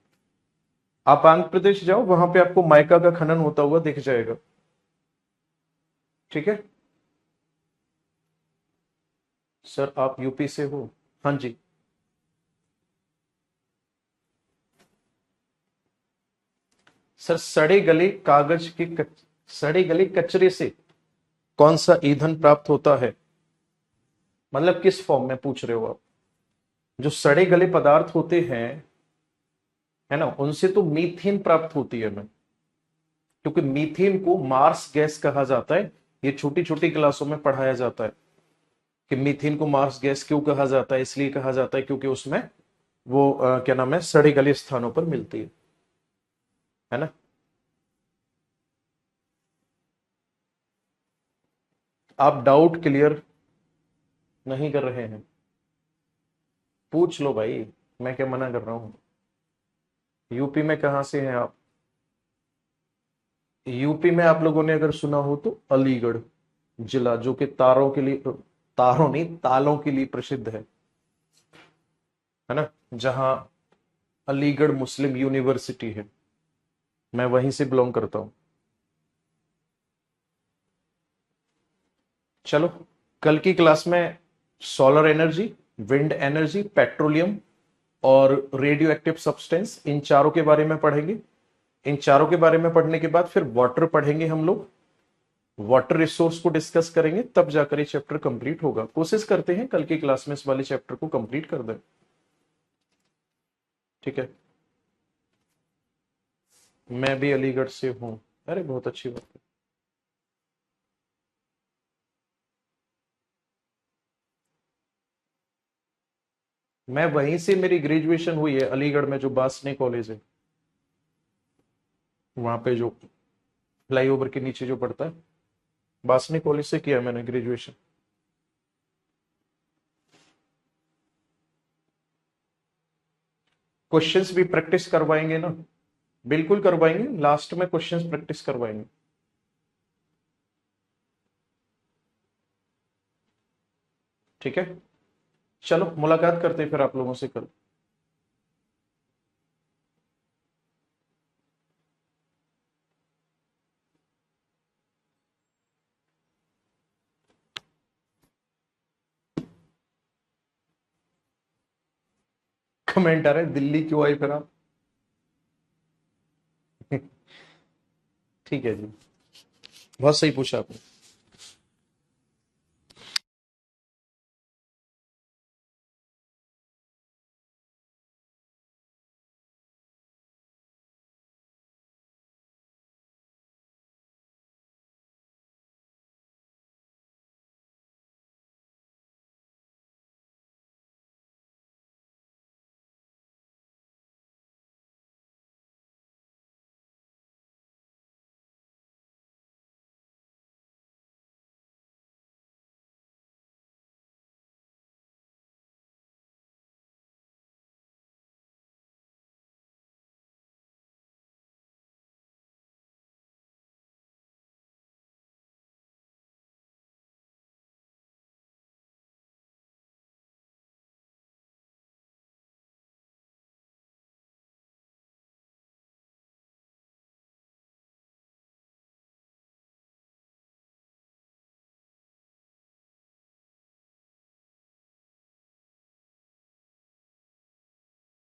आप आंध्र प्रदेश जाओ, वहां पे आपको माइका का खनन होता हुआ दिख जाएगा। ठीक है। सर आप यूपी से हो? हाँ जी। सर सड़े गले कागज के सड़े गले कचरे से कौन सा ईंधन प्राप्त होता है, मतलब किस फॉर्म में पूछ रहे हो आप। जो सड़े गले पदार्थ होते हैं, है ना, उनसे तो मीथेन प्राप्त होती है मैम, क्योंकि मीथेन को मार्स गैस कहा जाता है। ये छोटी छोटी क्लासों में पढ़ाया जाता है कि मीथेन को मार्स गैस क्यों कहा जाता है, इसलिए कहा जाता है क्योंकि उसमें वो क्या नाम है, सड़े गले स्थानों पर मिलती है ना। आप डाउट क्लियर नहीं कर रहे हैं, पूछ लो भाई, मैं क्या मना कर रहा हूं। यूपी में कहां से हैं आप? यूपी में आप लोगों ने अगर सुना हो तो अलीगढ़ जिला, जो कि तारों के लिए, तारों नहीं तालों के लिए प्रसिद्ध है ना, जहां अलीगढ़ मुस्लिम यूनिवर्सिटी है, मैं वहीं से बिलोंग करता हूं। चलो कल की क्लास में solar energy, wind energy, petroleum और रेडियो एक्टिव सब्सटेंस, इन चारों के बारे में पढ़ेंगे। इन चारों के बारे में पढ़ने के बाद फिर वाटर पढ़ेंगे हम लोग, वाटर रिसोर्स को डिस्कस करेंगे, तब जाकर ये चैप्टर कंप्लीट होगा। कोशिश करते हैं कल की क्लास में इस वाले चैप्टर को कंप्लीट कर दें। ठीक है। मैं भी अलीगढ़ से हूँ। अरे बहुत अच्छी बात है। मैं वहीं से, मेरी ग्रेजुएशन हुई है अलीगढ़ में, जो बासने कॉलेज है वहां पे, जो फ्लाईओवर के नीचे जो पड़ता है, बासने कॉलेज से किया मैंने ग्रेजुएशन। क्वेश्चंस भी प्रैक्टिस करवाएंगे ना, बिल्कुल करवाएंगे, लास्ट में क्वेश्चंस प्रैक्टिस करवाएंगे। ठीक है, चलो मुलाकात करते हैं फिर आप लोगों से कल। कमेंट आ रहे हैं, दिल्ली क्यों आई फिर आप? ठीक है जी, बहुत सही पूछा आपने।